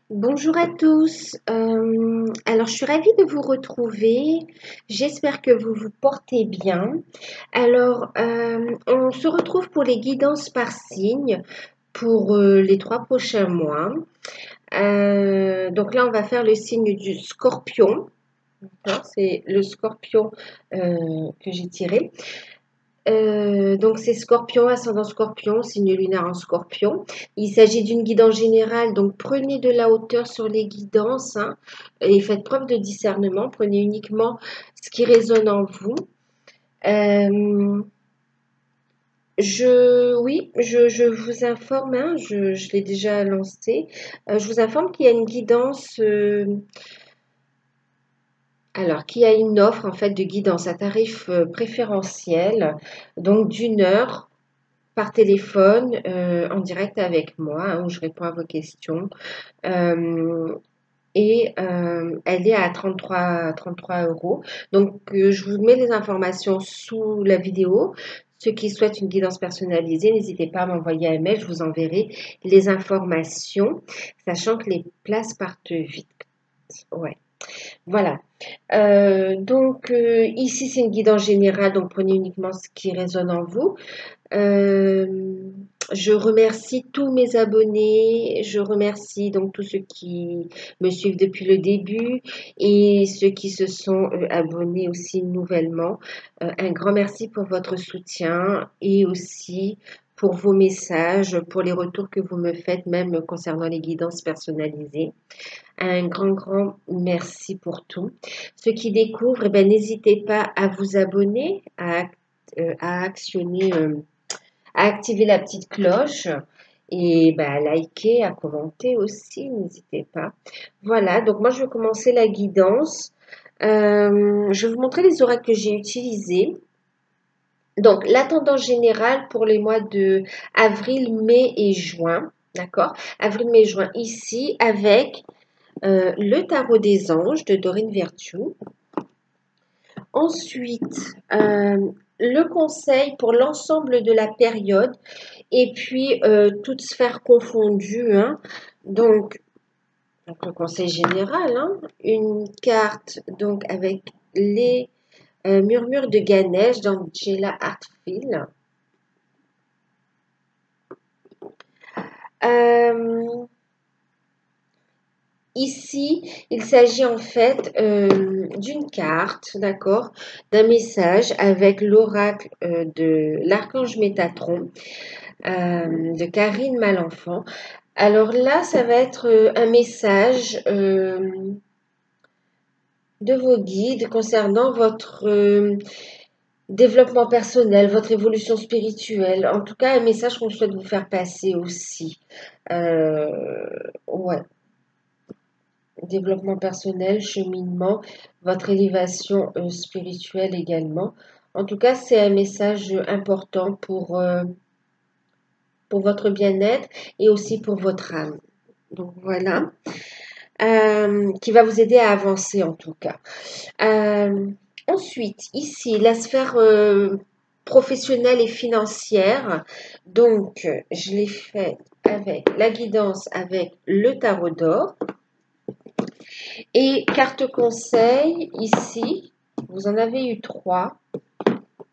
Bonjour à tous. Alors, je suis ravie de vous retrouver. J'espère que vous vous portez bien. Alors, on se retrouve pour les guidances par signe pour les 3 prochains mois. Donc là, on va faire le signe du Scorpion. D'accord, c'est le Scorpion que j'ai tiré. Donc c'est Scorpion, ascendant Scorpion, signe lunaire en Scorpion. Il s'agit d'une guidance générale, donc prenez de la hauteur sur les guidances, hein, et faites preuve de discernement. Prenez uniquement ce qui résonne en vous. Oui, je vous informe, hein, je l'ai déjà lancé. Je vous informe qu'il y a une guidance, alors qu'il y a une offre en fait de guidance à tarif préférentiel, donc d'1 heure par téléphone en direct avec moi, hein, où je réponds à vos questions. Euh, Elle est à 33 euros. Donc, je vous mets les informations sous la vidéo. Ceux qui souhaitent une guidance personnalisée, n'hésitez pas à m'envoyer un mail, je vous enverrai les informations, sachant que les places partent vite. Ouais, voilà. Ici, c'est une guidance générale, donc prenez uniquement ce qui résonne en vous. Euh, je remercie tous mes abonnés, je remercie donc tous ceux qui me suivent depuis le début et ceux qui se sont abonnés aussi nouvellement. Un grand merci pour votre soutien et aussi pour vos messages, pour les retours que vous me faites, même concernant les guidances personnalisées. Un grand merci pour tout. Ceux qui découvrent, eh ben, n'hésitez pas à vous abonner, à actionner à activer la petite cloche et bah, à liker, à commenter aussi, n'hésitez pas. Voilà, donc moi je vais commencer la guidance. Je vais vous montrer les oracles que j'ai utilisés. Donc la tendance générale pour les mois de avril, mai et juin. D'accord? Avril, mai, juin ici avec le tarot des anges de Dorine Virtue. Ensuite, le conseil pour l'ensemble de la période et puis toutes sphères confondues, hein. Donc le conseil général, hein, une carte donc avec les murmures de Ganesh d'Angela Hartfield. Euh, Ici, il s'agit en fait d'une carte, d'accord, d'un message avec l'oracle de l'archange Métatron de Karine Malenfant. Alors là, ça va être un message de vos guides concernant votre développement personnel, votre évolution spirituelle. En tout cas, un message qu'on souhaite vous faire passer aussi. Ouais, développement personnel, cheminement, votre élévation spirituelle également. En tout cas, c'est un message important pour votre bien-être et aussi pour votre âme. Donc voilà. Qui va vous aider à avancer en tout cas. Ensuite, ici, la sphère professionnelle et financière. Donc, je l'ai fait avec la guidance avec le tarot d'or. Et carte conseil, ici, vous en avez eu 3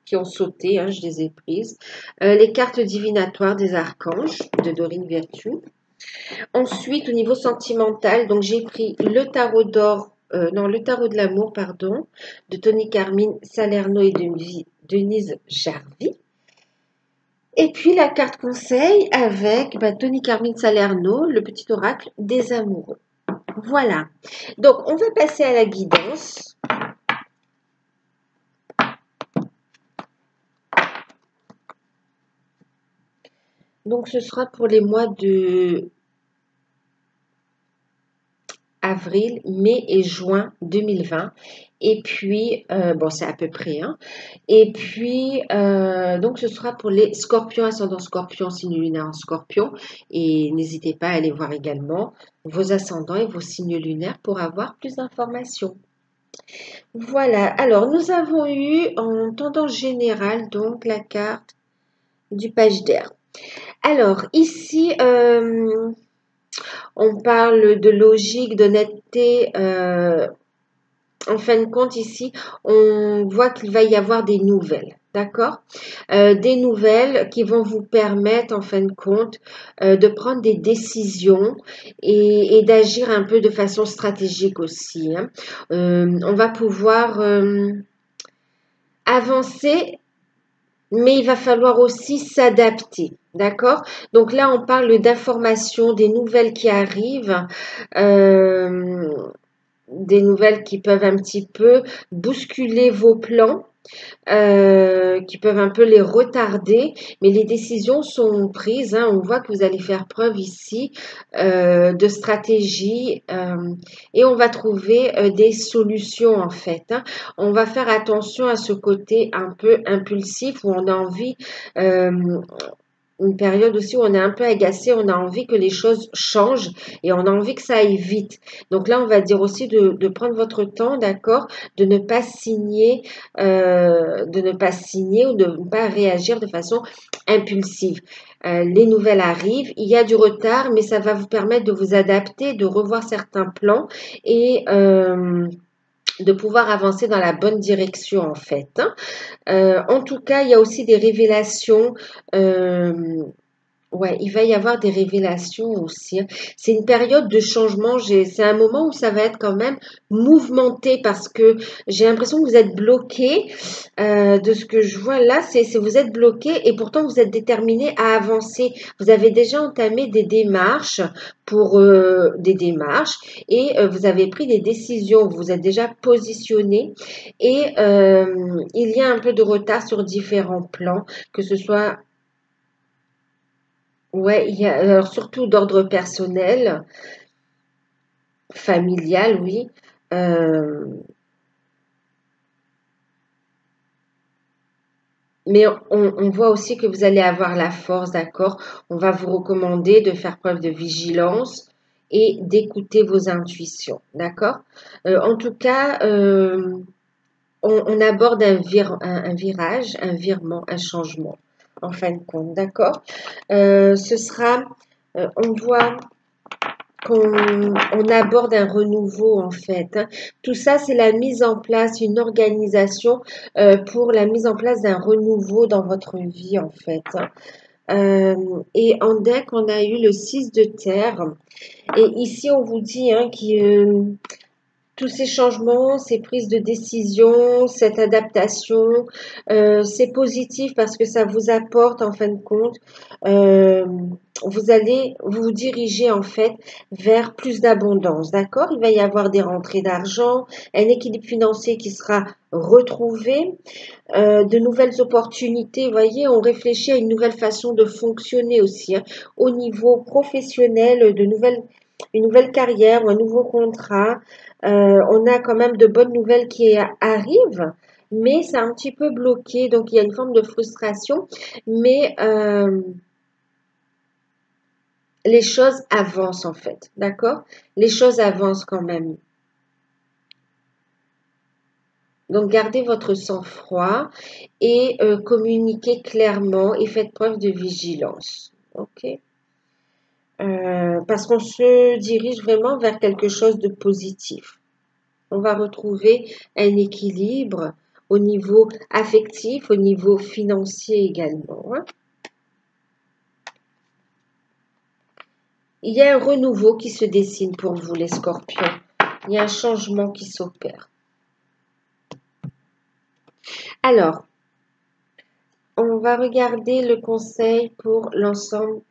qui ont sauté, hein, je les ai prises. Les cartes divinatoires des archanges de Dorine Virtue. Ensuite, au niveau sentimental, donc j'ai pris le tarot d'or, non, le tarot de l'amour, pardon, de Tony Carmine Salerno et de Denise Jarvie. Et puis la carte conseil avec Tony Carmine Salerno, le petit oracle des amoureux. Voilà. Donc, on va passer à la guidance. Donc, ce sera pour les mois de avril, mai et juin 2020. Et puis, bon, c'est à peu près, hein. Et puis, donc, ce sera pour les scorpions, ascendant scorpion, signe lunaire en scorpion. Et n'hésitez pas à aller voir également vos ascendants et vos signes lunaires pour avoir plus d'informations. Voilà. Alors, nous avons eu en tendance générale, donc, la carte du page d'air. Alors, ici, On parle de logique, d'honnêteté. En fin de compte, ici, on voit qu'il va y avoir des nouvelles. D'accord? Des nouvelles qui vont vous permettre, en fin de compte, de prendre des décisions et d'agir un peu de façon stratégique aussi, hein. On va pouvoir avancer, mais il va falloir aussi s'adapter. D'accord? Donc là, on parle d'informations, des nouvelles qui arrivent. Euh, des nouvelles qui peuvent un petit peu bousculer vos plans, qui peuvent un peu les retarder, mais les décisions sont prises, hein. On voit que vous allez faire preuve ici de stratégie et on va trouver des solutions en fait, hein. On va faire attention à ce côté un peu impulsif où on a envie une période aussi où on est un peu agacé, on a envie que les choses changent et on a envie que ça aille vite. Donc là, on va dire aussi de prendre votre temps, d'accord, de ne pas signer ou de ne pas réagir de façon impulsive. Les nouvelles arrivent, il y a du retard, mais ça va vous permettre de vous adapter, de revoir certains plans et de pouvoir avancer dans la bonne direction en fait, hein. En tout cas, il y a aussi des révélations. Ouais, il va y avoir des révélations aussi, hein. C'est une période de changement. C'est un moment où ça va être quand même mouvementé parce que j'ai l'impression que vous êtes bloqué. De ce que je vois là, vous êtes bloqué et pourtant vous êtes déterminé à avancer. Vous avez déjà entamé des démarches et vous avez pris des décisions. Vous vous êtes déjà positionné et il y a un peu de retard sur différents plans, que ce soit ouais, il y a alors surtout d'ordre personnel, familial, oui. Euh, mais on voit aussi que vous allez avoir la force, d'accord? On va vous recommander de faire preuve de vigilance et d'écouter vos intuitions, d'accord? En tout cas, on aborde un virage, un virement, un changement, en fin de compte, d'accord? Ce sera, on voit qu'on aborde un renouveau en fait, hein. Tout ça, c'est la mise en place, une organisation pour la mise en place d'un renouveau dans votre vie en fait, hein. Et en deck, on a eu le 6 de terre. Et ici, on vous dit hein, tous ces changements, ces prises de décision, cette adaptation, c'est positif parce que ça vous apporte en fin de compte, euh, vous allez vous diriger en fait vers plus d'abondance, d'accord? Il va y avoir des rentrées d'argent, un équilibre financier qui sera retrouvé, de nouvelles opportunités. Vous voyez, on réfléchit à une nouvelle façon de fonctionner aussi, hein, au niveau professionnel, une nouvelle carrière ou un nouveau contrat. On a quand même de bonnes nouvelles qui arrivent, mais c'est un petit peu bloqué, donc il y a une forme de frustration, mais les choses avancent en fait, d'accord? Les choses avancent quand même. Donc gardez votre sang-froid et communiquez clairement et faites preuve de vigilance. Ok? Parce qu'on se dirige vraiment vers quelque chose de positif. On va retrouver un équilibre au niveau affectif, au niveau financier également, hein. Il y a un renouveau qui se dessine pour vous, les scorpions. Il y a un changement qui s'opère. Alors, on va regarder le conseil pour l'ensemble.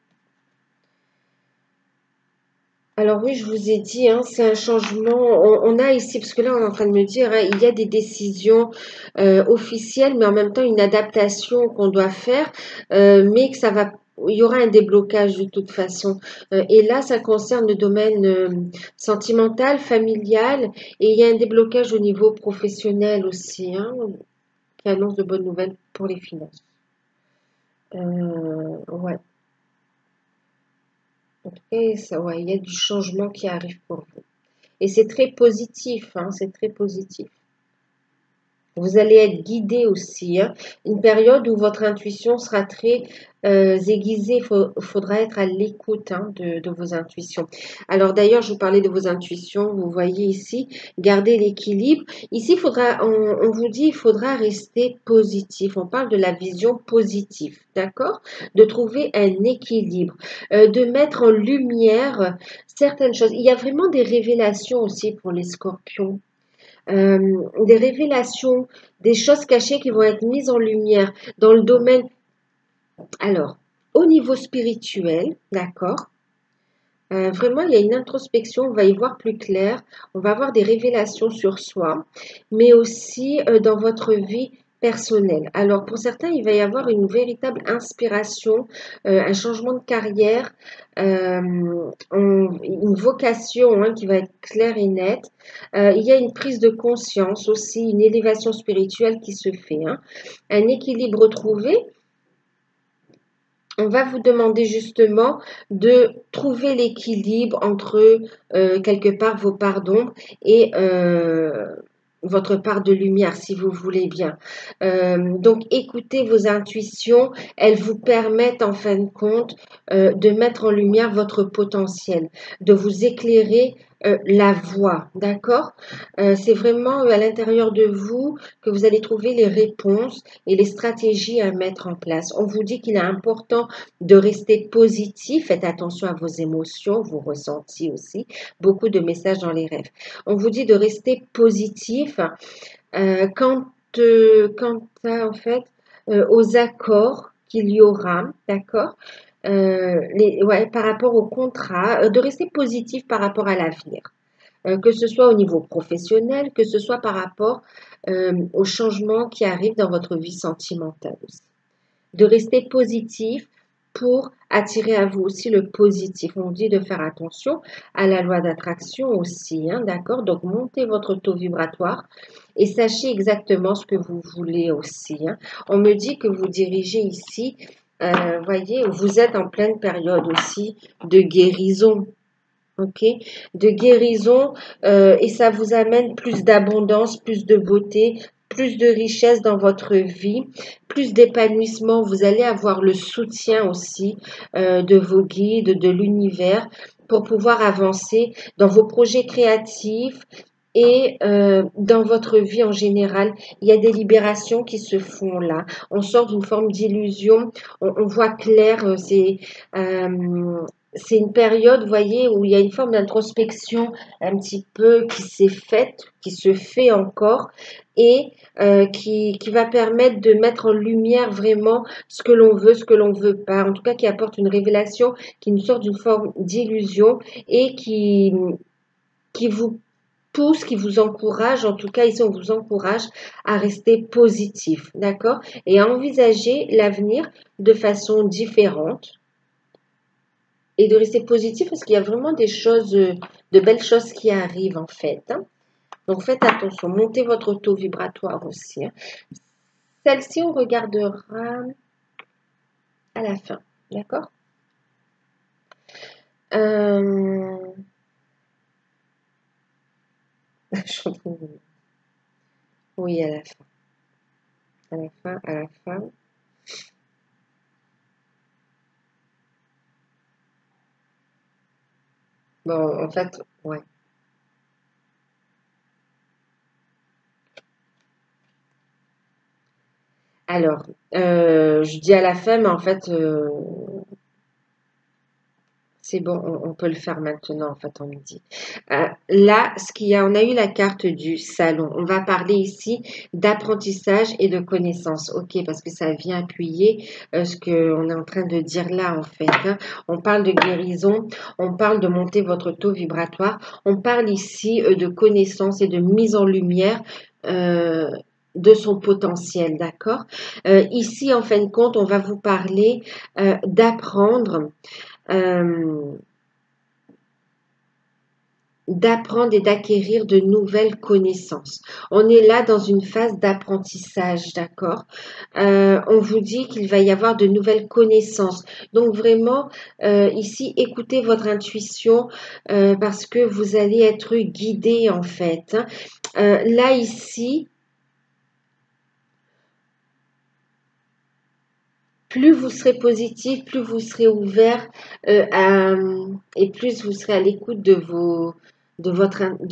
Alors oui, je vous ai dit, hein, c'est un changement. On a ici, parce que là, on est en train de me dire, hein, il y a des décisions officielles, mais en même temps une adaptation qu'on doit faire, mais que ça va, il y aura un déblocage de toute façon. Et là, ça concerne le domaine sentimental, familial, et il y a un déblocage au niveau professionnel aussi, hein, qui annonce de bonnes nouvelles pour les finances. Ouais. Et ça, ouais, il y a du changement qui arrive pour vous. Et c'est très positif, hein, c'est très positif. Vous allez être guidé aussi, hein. Une période où votre intuition sera très aiguisée. Il faudra être à l'écoute, hein, de vos intuitions. Alors d'ailleurs, je vous parlais de vos intuitions. Vous voyez ici, garder l'équilibre. Ici, on vous dit, il faudra rester positif. On parle de la vision positive, d'accord? De trouver un équilibre, de mettre en lumière certaines choses. Il y a vraiment des révélations aussi pour les scorpions, des révélations, des choses cachées qui vont être mises en lumière dans le domaine. Alors, au niveau spirituel, d'accord, vraiment, il y a une introspection, on va y voir plus clair, on va avoir des révélations sur soi, mais aussi dans votre vie personnelle. Alors, pour certains, il va y avoir une véritable inspiration, un changement de carrière, une vocation, hein, qui va être claire et nette. Il y a une prise de conscience aussi, une élévation spirituelle qui se fait, hein, un équilibre trouvé. On va vous demander justement de trouver l'équilibre entre quelque part vos parts d'ombre et votre part de lumière, si vous voulez bien. Donc, écoutez vos intuitions, elles vous permettent en fin de compte de mettre en lumière votre potentiel, de vous éclairer la voie, d'accord? C'est vraiment à l'intérieur de vous que vous allez trouver les réponses et les stratégies à mettre en place. On vous dit qu'il est important de rester positif. Faites attention à vos émotions, vos ressentis aussi. Beaucoup de messages dans les rêves. On vous dit de rester positif quant à, en fait, aux accords qu'il y aura, d'accord, ouais, par rapport au contrat, de rester positif par rapport à l'avenir. Que ce soit au niveau professionnel, que ce soit par rapport aux changements qui arrivent dans votre vie sentimentale aussi. De rester positif pour attirer à vous aussi le positif. On dit de faire attention à la loi d'attraction aussi, hein, d'accord? Donc, montez votre taux vibratoire et sachez exactement ce que vous voulez aussi, hein. On me dit que vous dirigez ici, voyez, vous êtes en pleine période aussi de guérison. Ok, de guérison, et ça vous amène plus d'abondance, plus de beauté, plus de richesse dans votre vie, plus d'épanouissement. Vous allez avoir le soutien aussi de vos guides, de l'univers pour pouvoir avancer dans vos projets créatifs et dans votre vie en général. Il y a des libérations qui se font là. On sort d'une forme d'illusion, on voit clair, euh, c'est une période, vous voyez, où il y a une forme d'introspection un petit peu qui s'est faite, qui se fait encore, et qui va permettre de mettre en lumière vraiment ce que l'on veut, ce que l'on veut pas. En tout cas, qui apporte une révélation, qui nous sort d'une forme d'illusion et qui vous pousse, qui vous encourage, en tout cas ici on vous encourage à rester positif, d'accord? Et à envisager l'avenir de façon différente et de rester positif parce qu'il y a vraiment des choses, de belles choses qui arrivent en fait, hein. Donc faites attention, montez votre taux vibratoire aussi, hein. Celle-ci, on regardera à la fin, d'accord? Euh... je retrouve- Oui, à la fin. À la fin, à la fin. Bon, en fait, ouais. Alors, je dis à la fin, mais en fait, c'est bon, on peut le faire maintenant, en fait, on me dit. Là, ce qu'il y a, on a eu la carte du salon. On va parler ici d'apprentissage et de connaissance. Ok, parce que ça vient appuyer ce qu'on est en train de dire là, en fait, hein. On parle de guérison, on parle de monter votre taux vibratoire, on parle ici de connaissance et de mise en lumière. De son potentiel, d'accord? Ici, en fin de compte, on va vous parler d'apprendre, euh, d'apprendre et d'acquérir de nouvelles connaissances. On est là dans une phase d'apprentissage, d'accord? On vous dit qu'il va y avoir de nouvelles connaissances. Donc vraiment, ici, écoutez votre intuition parce que vous allez être guidé en fait, hein. Là, ici, plus vous serez positif, plus vous serez ouvert et plus vous serez à l'écoute de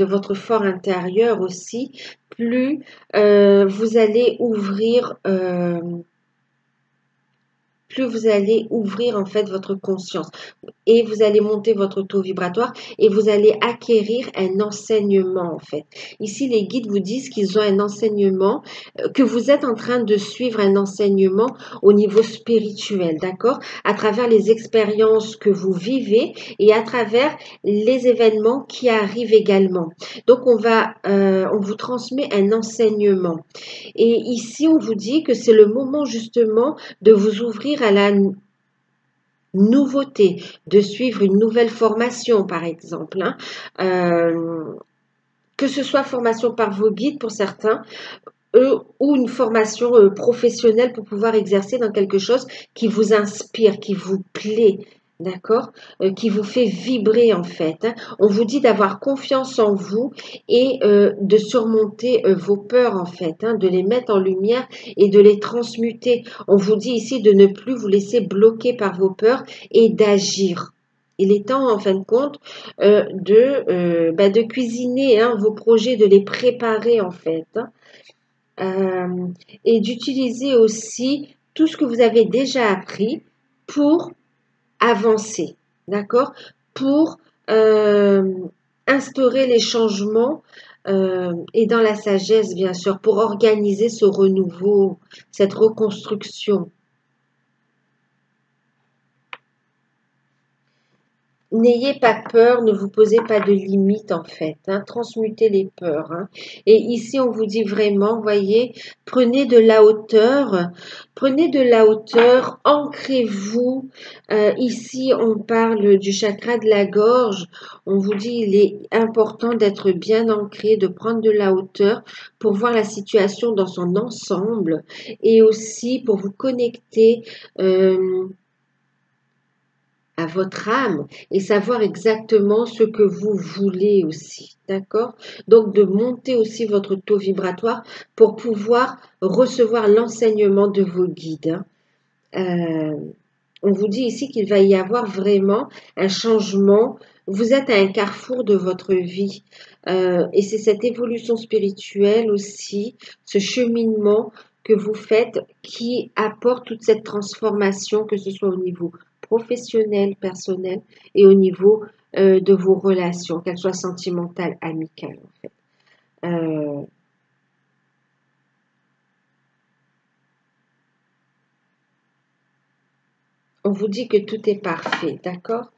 votre fort intérieur aussi, plus vous allez ouvrir en fait votre conscience et vous allez monter votre taux vibratoire et vous allez acquérir un enseignement en fait. Ici, les guides vous disent qu'ils ont un enseignement, que vous êtes en train de suivre un enseignement au niveau spirituel, d'accord? À travers les expériences que vous vivez et à travers les événements qui arrivent également. Donc, on vous transmet un enseignement. Et ici, on vous dit que c'est le moment justement de vous ouvrir à la nouveauté, de suivre une nouvelle formation, par exemple. Hein. Que ce soit formation par vos guides pour certains, ou une formation professionnelle pour pouvoir exercer dans quelque chose qui vous inspire, qui vous plaît, d'accord, qui vous fait vibrer en fait. Hein. On vous dit d'avoir confiance en vous et de surmonter vos peurs en fait, hein, de les mettre en lumière et de les transmuter. On vous dit ici de ne plus vous laisser bloquer par vos peurs et d'agir. Il est temps, en fin de compte, de cuisiner hein, vos projets, de les préparer, en fait. Hein. Et d'utiliser aussi tout ce que vous avez déjà appris pour avancer, d'accord? Pour instaurer les changements et dans la sagesse, bien sûr, pour organiser ce renouveau, cette reconstruction. N'ayez pas peur, ne vous posez pas de limites en fait, hein, transmutez les peurs. Hein. Et ici, on vous dit vraiment, voyez, prenez de la hauteur, ancrez-vous. Ici, on parle du chakra de la gorge. On vous dit, il est important d'être bien ancré, de prendre de la hauteur pour voir la situation dans son ensemble et aussi pour vous connecter. À votre âme et savoir exactement ce que vous voulez aussi, d'accord? Donc de monter aussi votre taux vibratoire pour pouvoir recevoir l'enseignement de vos guides. On vous dit ici qu'il va y avoir vraiment un changement. Vous êtes à un carrefour de votre vie et c'est cette évolution spirituelle aussi, ce cheminement que vous faites qui apporte toute cette transformation, que ce soit au niveau professionnel, personnel et au niveau de vos relations, qu'elles soient sentimentales, amicales en fait. On vous dit que tout est parfait, d'accord?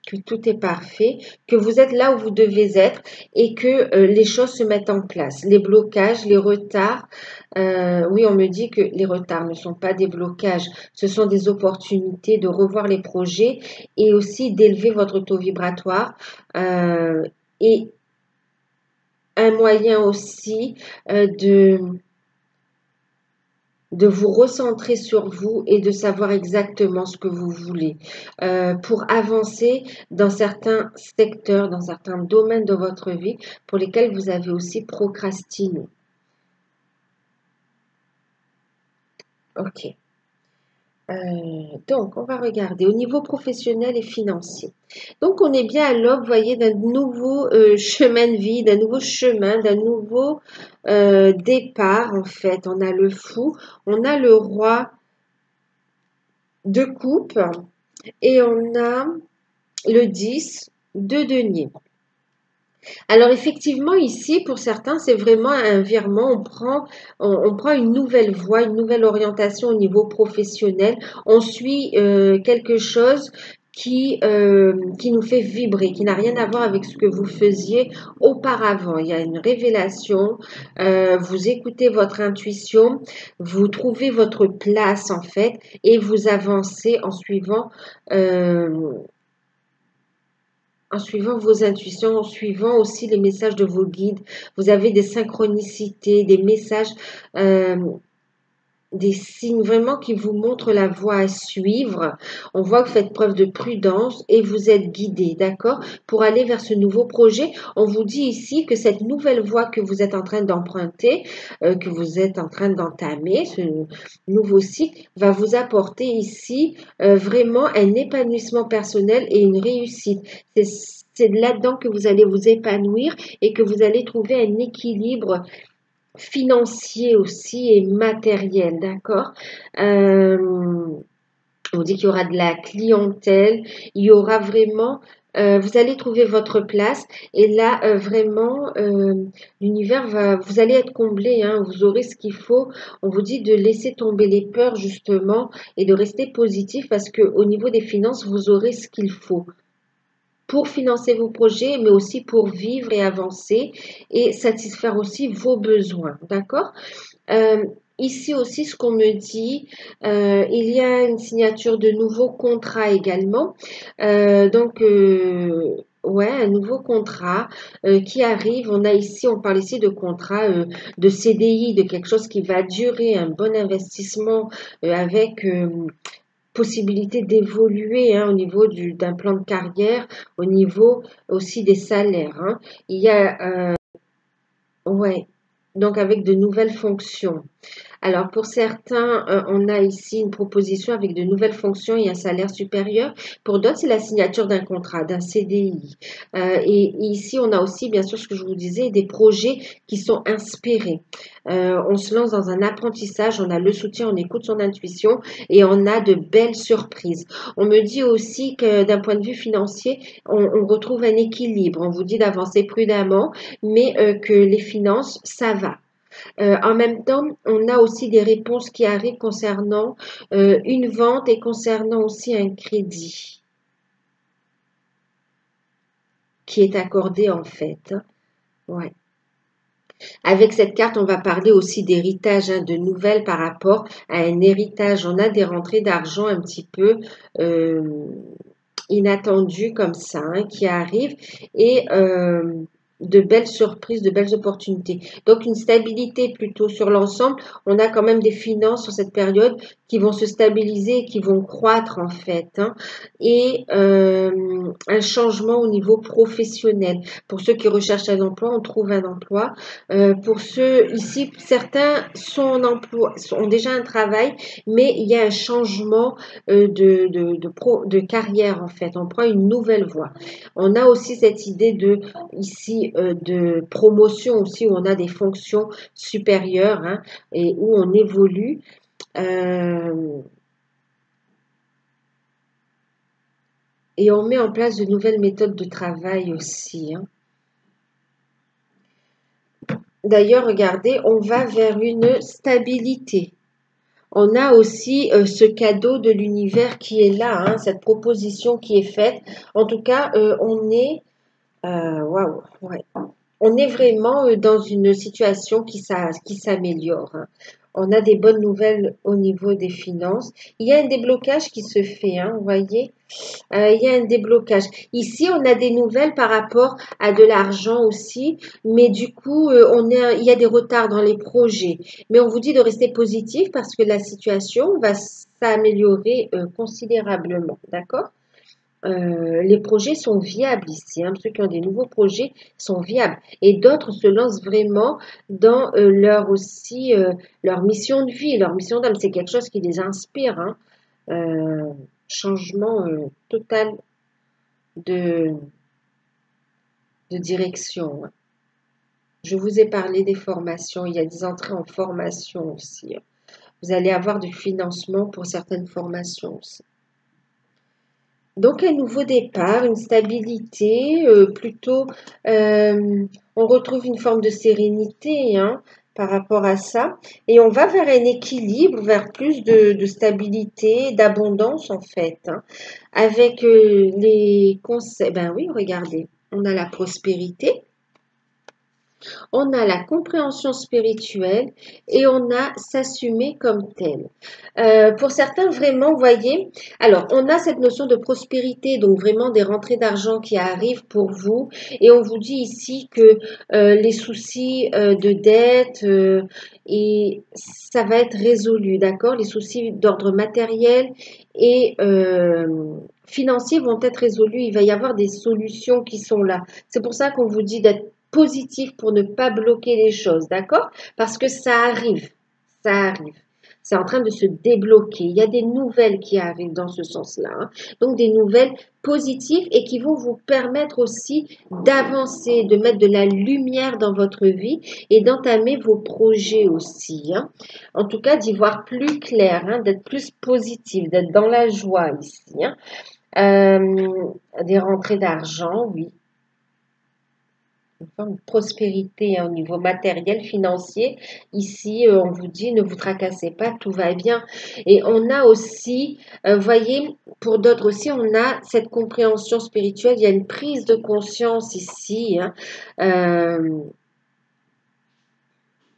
Que tout est parfait, que vous êtes là où vous devez être et que les choses se mettent en place. Les blocages, les retards, oui, on me dit que les retards ne sont pas des blocages, ce sont des opportunités de revoir les projets et aussi d'élever votre taux vibratoire et un moyen aussi de vous recentrer sur vous et de savoir exactement ce que vous voulez pour avancer dans certains secteurs, dans certains domaines de votre vie pour lesquels vous avez aussi procrastiné. Ok. Donc, on va regarder au niveau professionnel et financier. Donc, on est bien à l'aube, vous voyez, d'un nouveau chemin de vie, d'un nouveau chemin, d'un nouveau départ, en fait. On a le fou, on a le roi de coupe et on a le 10 de denier. Alors effectivement, ici, pour certains, c'est vraiment un virement. On prend une nouvelle voie, une nouvelle orientation au niveau professionnel. On suit quelque chose qui nous fait vibrer, qui n'a rien à voir avec ce que vous faisiez auparavant. Il y a une révélation, vous écoutez votre intuition, vous trouvez votre place en fait et vous avancez en suivant vos intuitions, en suivant aussi les messages de vos guides. Vous avez des synchronicités, des messages des signes vraiment qui vous montrent la voie à suivre. On voit que vous faites preuve de prudence et vous êtes guidé, d'accord, pour aller vers ce nouveau projet. On vous dit ici que cette nouvelle voie que vous êtes en train d'emprunter, que vous êtes en train d'entamer, ce nouveau cycle, va vous apporter ici vraiment un épanouissement personnel et une réussite. C'est là-dedans que vous allez vous épanouir et que vous allez trouver un équilibre financier aussi et matériel, d'accord. On dit qu'il y aura de la clientèle, il y aura vraiment, vous allez trouver votre place et là vraiment l'univers va, vous allez être comblé, hein, vous aurez ce qu'il faut. On vous dit de laisser tomber les peurs justement et de rester positif parce que au niveau des finances, vous aurez ce qu'il faut pour financer vos projets, mais aussi pour vivre et avancer et satisfaire aussi vos besoins, d'accord? Euh, Ici aussi, ce qu'on me dit, il y a une signature de nouveaux contrats également. Ouais, un nouveau contrat qui arrive. On a ici, on parle ici de contrat de CDI, de quelque chose qui va durer, un bon investissement avec possibilité d'évoluer hein, au niveau d'un plan de carrière, au niveau aussi des salaires. Hein. Il y a, ouais, donc avec de nouvelles fonctions. Alors, pour certains, on a ici une proposition avec de nouvelles fonctions et un salaire supérieur. Pour d'autres, c'est la signature d'un contrat, d'un CDI. Et ici, on a aussi, bien sûr, ce que je vous disais, des projets qui sont inspirés. On se lance dans un apprentissage, on a le soutien, on écoute son intuition et on a de belles surprises. On me dit aussi que d'un point de vue financier, on retrouve un équilibre. On vous dit d'avancer prudemment, mais que les finances, ça va. En même temps, on a aussi des réponses qui arrivent concernant une vente et concernant aussi un crédit qui est accordé en fait. Hein. Ouais. Avec cette carte, on va parler aussi d'héritage, hein, de nouvelles par rapport à un héritage. On a des rentrées d'argent un petit peu inattendues comme ça, hein, qui arrivent et de belles surprises, de belles opportunités. Donc une stabilité plutôt sur l'ensemble. On a quand même des finances sur cette période qui vont se stabiliser, qui vont croître en fait. Hein, et un changement au niveau professionnel. Pour ceux qui recherchent un emploi, on trouve un emploi. Pour ceux ici, certains sont en emploi, ont déjà un travail, mais il y a un changement de carrière en fait. On prend une nouvelle voie. On a aussi cette idée de ici de promotion aussi où on a des fonctions supérieures hein, et où on évolue. Et on met en place de nouvelles méthodes de travail aussi. Hein. D'ailleurs, regardez, on va vers une stabilité. On a aussi ce cadeau de l'univers qui est là, hein, cette proposition qui est faite. En tout cas, on est, waouh, ouais. On est vraiment dans une situation qui s'améliore. Hein. On a des bonnes nouvelles au niveau des finances. Il y a un déblocage qui se fait, hein, vous voyez. Il y a un déblocage. Ici, on a des nouvelles par rapport à de l'argent aussi, mais du coup, il y a des retards dans les projets. Mais on vous dit de rester positif parce que la situation va s'améliorer considérablement, d'accord? Les projets sont viables ici. Hein. Ceux qui ont des nouveaux projets sont viables. Et d'autres se lancent vraiment dans leur mission de vie, leur mission d'âme. C'est quelque chose qui les inspire. Hein. Euh, Changement total de, de direction. Hein. Je vous ai parlé des formations. Il y a des entrées en formation aussi. Hein. Vous allez avoir du financement pour certaines formations aussi. Donc un nouveau départ, une stabilité, plutôt, on retrouve une forme de sérénité hein, par rapport à ça. Et on va vers un équilibre, vers plus de stabilité, d'abondance en fait. Hein, avec les conseils. Ben oui, regardez, on a la prospérité. On a la compréhension spirituelle et on a s'assumer comme tel. Pour certains, vraiment, vous voyez, alors on a cette notion de prospérité, donc vraiment des rentrées d'argent qui arrivent pour vous. Et on vous dit ici que les soucis de dette, et ça va être résolu, d'accord? Les soucis d'ordre matériel et financiers vont être résolus. Il va y avoir des solutions qui sont là. C'est pour ça qu'on vous dit d'être positif pour ne pas bloquer les choses, d'accord? Parce que ça arrive, ça arrive. C'est en train de se débloquer. Il y a des nouvelles qui arrivent dans ce sens-là, hein. Donc des nouvelles positives et qui vont vous permettre aussi d'avancer, de mettre de la lumière dans votre vie et d'entamer vos projets aussi, hein. En tout cas, d'y voir plus clair, hein, d'être plus positif, d'être dans la joie ici, hein. Des rentrées d'argent, oui, une forme de prospérité, hein, au niveau matériel, financier. Ici, on vous dit, ne vous tracassez pas, tout va bien. Et on a aussi, voyez, pour d'autres aussi, on a cette compréhension spirituelle. Il y a une prise de conscience ici, hein. Euh,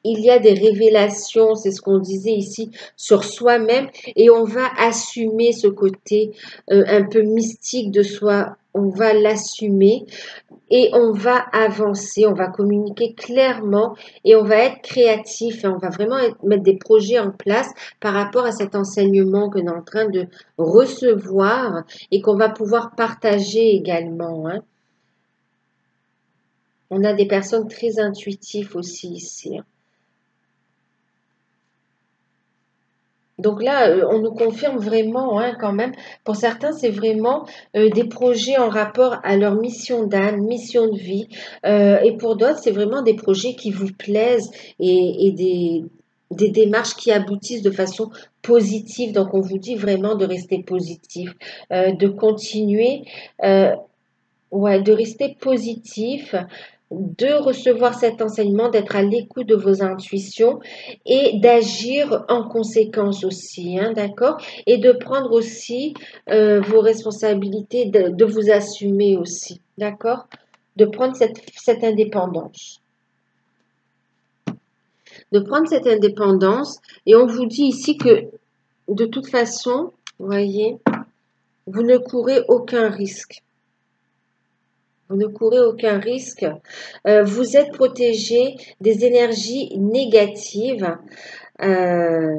il y a des révélations, c'est ce qu'on disait ici, sur soi-même et on va assumer ce côté un peu mystique de soi. On va l'assumer et on va avancer, on va communiquer clairement et on va être créatif. Et on va vraiment mettre des projets en place par rapport à cet enseignement que nous sommes en train de recevoir et qu'on va pouvoir partager également, hein. On a des personnes très intuitives aussi ici, hein. Donc là, on nous confirme vraiment, hein, quand même. Pour certains, c'est vraiment des projets en rapport à leur mission d'âme, mission de vie. Et pour d'autres, c'est vraiment des projets qui vous plaisent et des démarches qui aboutissent de façon positive. Donc, on vous dit vraiment de rester positif, de continuer. euh, Ouais, de rester positif, de recevoir cet enseignement, d'être à l'écoute de vos intuitions et d'agir en conséquence aussi, hein, d'accord? Et de prendre aussi vos responsabilités, de vous assumer aussi, d'accord? De prendre cette indépendance. De prendre cette indépendance. Et on vous dit ici que de toute façon, vous voyez, vous ne courez aucun risque. Vous ne courez aucun risque. Vous êtes protégé des énergies négatives. Euh,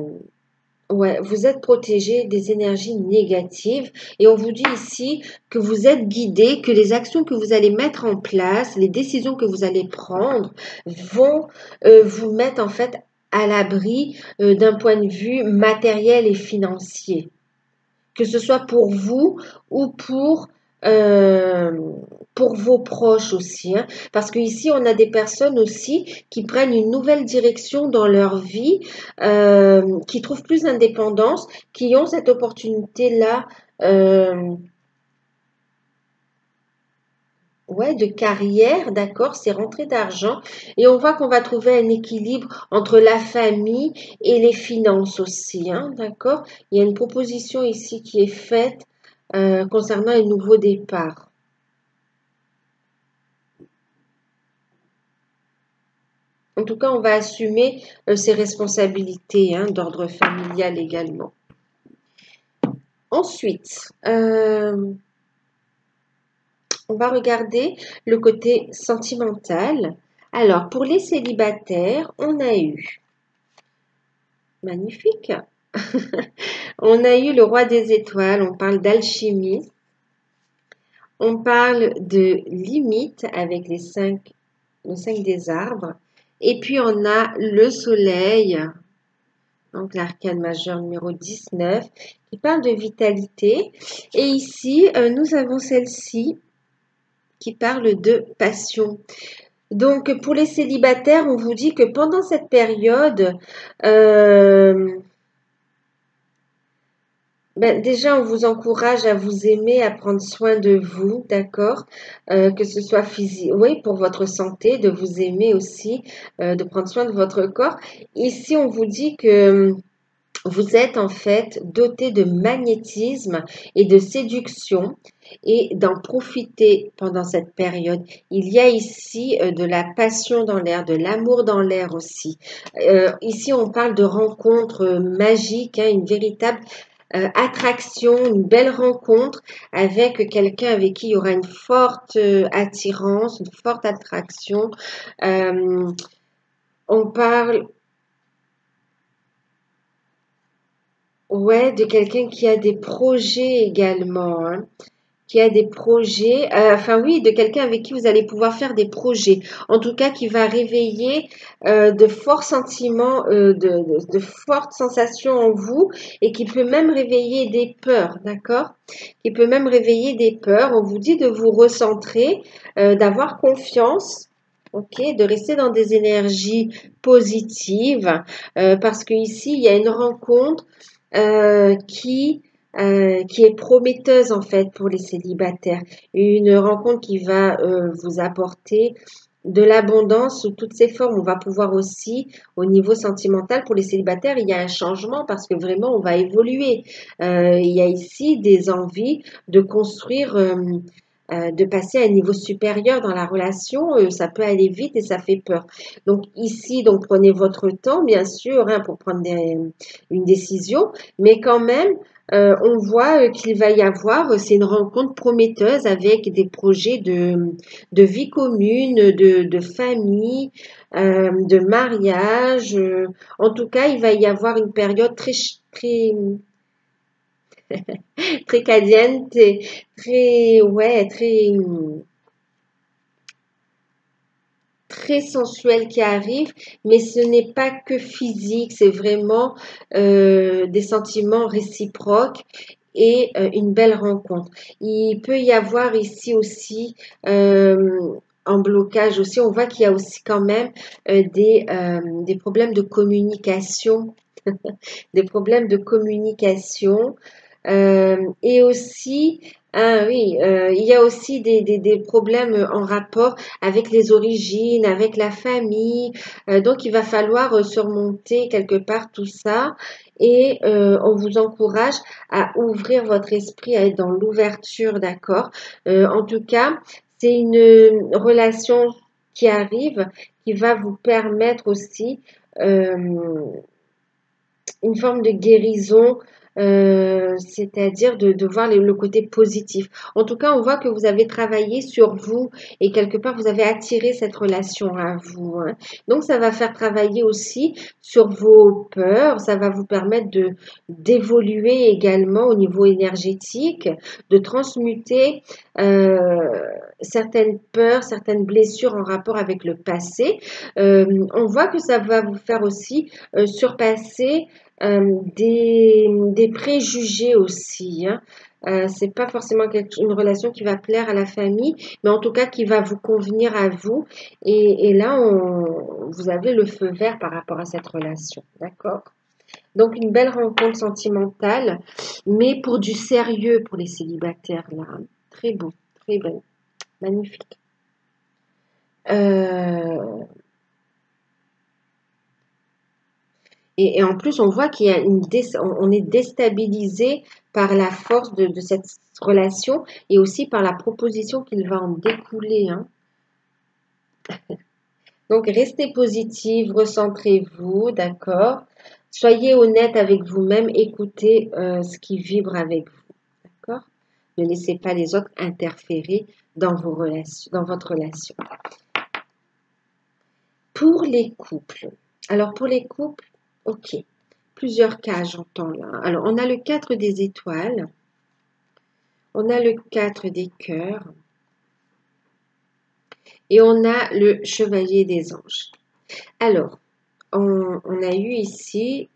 ouais, vous êtes protégé des énergies négatives. Et on vous dit ici que vous êtes guidé, que les actions que vous allez mettre en place, les décisions que vous allez prendre vont vous mettre en fait à l'abri d'un point de vue matériel et financier, que ce soit pour vous ou euh, pour vos proches aussi, hein. Parce qu'ici, on a des personnes aussi qui prennent une nouvelle direction dans leur vie, qui trouvent plus d'indépendance, qui ont cette opportunité-là, euh, ouais, de carrière, d'accord, c'est rentrée d'argent. Et on voit qu'on va trouver un équilibre entre la famille et les finances aussi, hein, d'accord. Il y a une proposition ici qui est faite concernant un nouveau départ. En tout cas, on va assumer ses responsabilités, hein, d'ordre familial également. Ensuite, on va regarder le côté sentimental. Alors, pour les célibataires, on a eu, magnifique, on a eu le roi des étoiles, on parle d'alchimie, on parle de limite avec les 5 des arbres, et puis on a le soleil, donc l'arcane majeur numéro 19, qui parle de vitalité. Et ici, nous avons celle-ci qui parle de passion. Donc, pour les célibataires, on vous dit que pendant cette période, déjà, on vous encourage à vous aimer, à prendre soin de vous, d'accord? Que ce soit physique, oui, pour votre santé, de vous aimer aussi, de prendre soin de votre corps. Ici, on vous dit que vous êtes en fait doté de magnétisme et de séduction et d'en profiter pendant cette période. Il y a ici de la passion dans l'air, de l'amour dans l'air aussi. Ici, on parle de rencontres magiques, hein, une véritable attraction, une belle rencontre avec quelqu'un avec qui il y aura une forte attirance, une forte attraction. Euh, on parle, ouais, de quelqu'un qui a des projets également, hein, qui a des projets, enfin oui, de quelqu'un avec qui vous allez pouvoir faire des projets. En tout cas, qui va réveiller de forts sentiments, de fortes sensations en vous et qui peut même réveiller des peurs, d'accord? Qui peut même réveiller des peurs. On vous dit de vous recentrer, d'avoir confiance. Ok, de rester dans des énergies positives, parce que ici il y a une rencontre qui est prometteuse en fait pour les célibataires. Une rencontre qui va vous apporter de l'abondance sous toutes ses formes. On va pouvoir aussi, au niveau sentimental, pour les célibataires, il y a un changement parce que vraiment, on va évoluer. Il y a ici des envies de construire, de passer à un niveau supérieur dans la relation. Ça peut aller vite et ça fait peur. Donc ici, donc prenez votre temps, bien sûr, hein, pour prendre une décision, mais quand même, on voit qu'il va y avoir, c'est une rencontre prometteuse avec des projets de vie commune, de famille, de mariage. En tout cas, il va y avoir une période très caliente, très, ouais, très sensuelle qui arrive, mais ce n'est pas que physique, c'est vraiment des sentiments réciproques et une belle rencontre. Il peut y avoir ici aussi en blocage aussi, on voit qu'il y a aussi quand même des problèmes de communication, des problèmes de communication. Et aussi, ah oui, il y a aussi des problèmes en rapport avec les origines, avec la famille. Donc, il va falloir surmonter quelque part tout ça. Et on vous encourage à ouvrir votre esprit, à être dans l'ouverture, d'accord? En tout cas, c'est une relation qui arrive, qui va vous permettre aussi euh, une forme de guérison, c'est-à-dire de voir le côté positif. En tout cas, on voit que vous avez travaillé sur vous et quelque part, vous avez attiré cette relation à vous, hein. Donc, ça va faire travailler aussi sur vos peurs, ça va vous permettre d'évoluer également au niveau énergétique, de transmuter certaines peurs, certaines blessures en rapport avec le passé. On voit que ça va vous faire aussi surpasser des préjugés aussi, hein. C'est pas forcément une relation qui va plaire à la famille, mais en tout cas qui va vous convenir à vous. Et là, vous avez le feu vert par rapport à cette relation, d'accord? Donc une belle rencontre sentimentale, mais pour du sérieux pour les célibataires là, hein. Très beau, très belle, magnifique. Euh, et en plus, on voit qu'il y a on est déstabilisé par la force de cette relation et aussi par la proposition qu'il va en découler, hein. Donc, restez positive, recentrez-vous, d'accord? Soyez honnête avec vous-même, écoutez ce qui vibre avec vous, d'accord? Ne laissez pas les autres interférer dans vos relations, dans votre relation. Pour les couples, alors pour les couples, ok. Plusieurs cas, j'entends là. Alors, on a le 4 des étoiles, on a le 4 des cœurs et on a le chevalier des anges. Alors, on a eu ici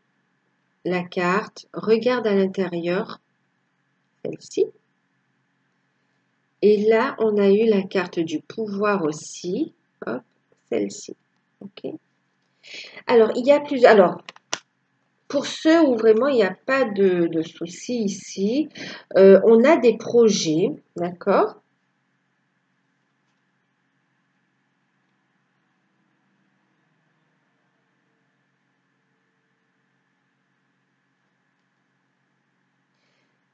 la carte Regarde à l'intérieur, celle-ci. Et là, on a eu la carte du pouvoir aussi, hop, celle-ci. Ok. Alors, il y a plusieurs. Alors, pour ceux où vraiment il n'y a pas de soucis ici, on a des projets, d'accord?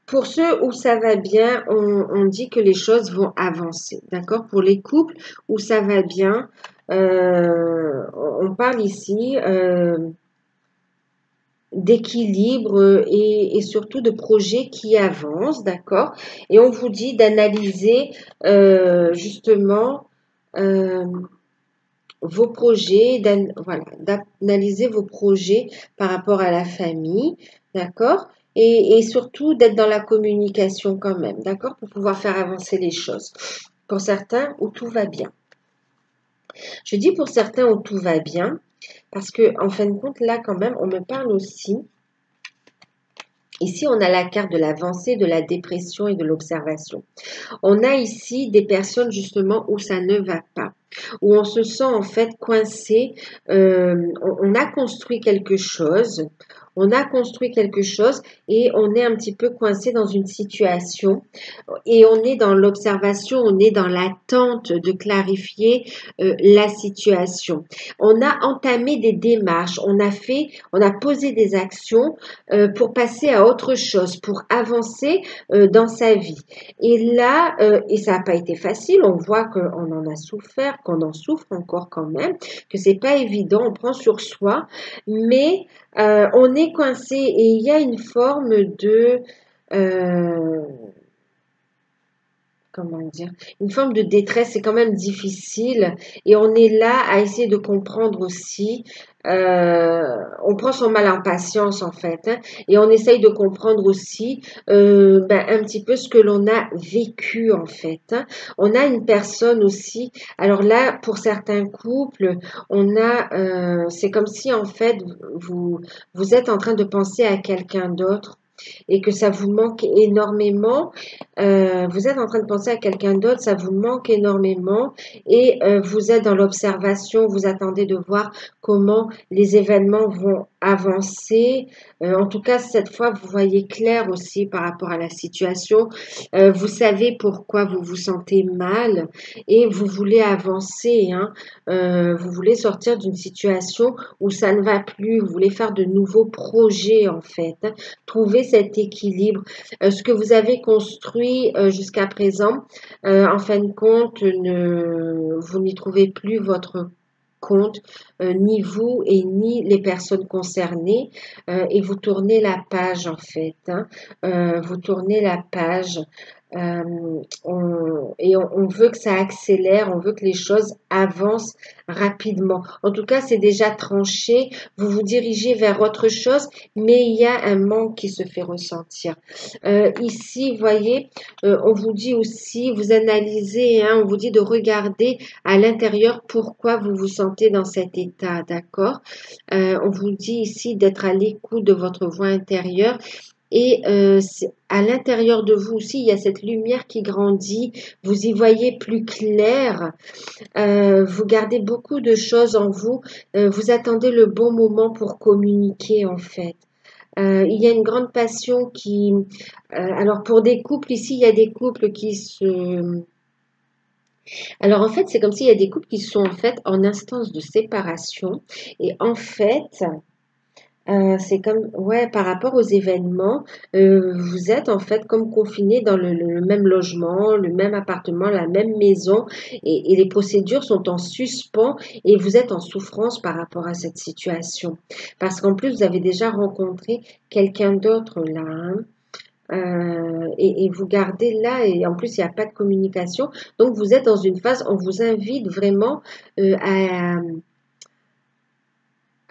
Pour ceux où ça va bien, on dit que les choses vont avancer, d'accord? Pour les couples où ça va bien, on parle ici d'équilibre et surtout de projets qui avancent, d'accord? Et on vous dit d'analyser justement euh, vos projets, voilà, d'analyser vos projets par rapport à la famille, d'accord? Et surtout d'être dans la communication quand même, d'accord? Pour pouvoir faire avancer les choses. Pour certains, où tout va bien. Je dis pour certains où tout va bien, parce que en fin de compte, là quand même, on me parle aussi. Ici, on a la carte de l'avancée, de la dépression et de l'observation. On a ici des personnes justement où ça ne va pas, où on se sent en fait coincé. On a construit quelque chose, et on est un petit peu coincé dans une situation et on est dans l'observation, on est dans l'attente de clarifier la situation. On a entamé des démarches, on a posé des actions pour passer à autre chose, pour avancer dans sa vie. Et là, et ça n'a pas été facile, on voit qu'on en a souffert, qu'on en souffre encore quand même, que c'est pas évident, on prend sur soi, mais on est coincé et il y a une forme de euh, comment dire, une forme de détresse, c'est quand même difficile et on est là à essayer de comprendre aussi. On prend son mal en patience en fait, hein, et on essaye de comprendre aussi un petit peu ce que l'on a vécu en fait, hein. On a une personne aussi, alors là pour certains couples, c'est comme si en fait vous êtes en train de penser à quelqu'un d'autre et que ça vous manque énormément. Vous êtes en train de penser à quelqu'un d'autre, ça vous manque énormément et vous êtes dans l'observation, vous attendez de voir comment les événements vont avancer. En tout cas, cette fois, vous voyez clair aussi par rapport à la situation. Vous savez pourquoi vous vous sentez mal et vous voulez avancer, hein. Vous voulez sortir d'une situation où ça ne va plus. Vous voulez faire de nouveaux projets en fait, hein. Trouver cet équilibre. Ce que vous avez construit jusqu'à présent, en fin de compte, vous n'y trouvez plus votre compte, ni vous et ni les personnes concernées, et vous tournez la page en fait, hein. Vous tournez la page. On veut que ça accélère, on veut que les choses avancent rapidement. En tout cas, c'est déjà tranché. Vous vous dirigez vers autre chose, mais il y a un manque qui se fait ressentir. Ici, vous voyez, on vous dit aussi, vous analysez, hein, on vous dit de regarder à l'intérieur pourquoi vous vous sentez dans cet état, d'accord? On vous dit ici d'être à l'écoute de votre voix intérieure et à l'intérieur de vous aussi, il y a cette lumière qui grandit, vous y voyez plus clair, vous gardez beaucoup de choses en vous, vous attendez le bon moment pour communiquer en fait. Il y a une grande passion alors pour des couples, ici, il y a des couples qui se... Alors en fait, c'est comme s'il y a des couples qui sont en fait en instance de séparation. Et en fait, c'est comme, ouais, par rapport aux événements, vous êtes en fait comme confinés dans le même logement, le même appartement, la même maison, et les procédures sont en suspens et vous êtes en souffrance par rapport à cette situation. Parce qu'en plus, vous avez déjà rencontré quelqu'un d'autre là, hein. Et vous gardez là, et en plus, il n'y a pas de communication. Donc, vous êtes dans une phase, on vous invite vraiment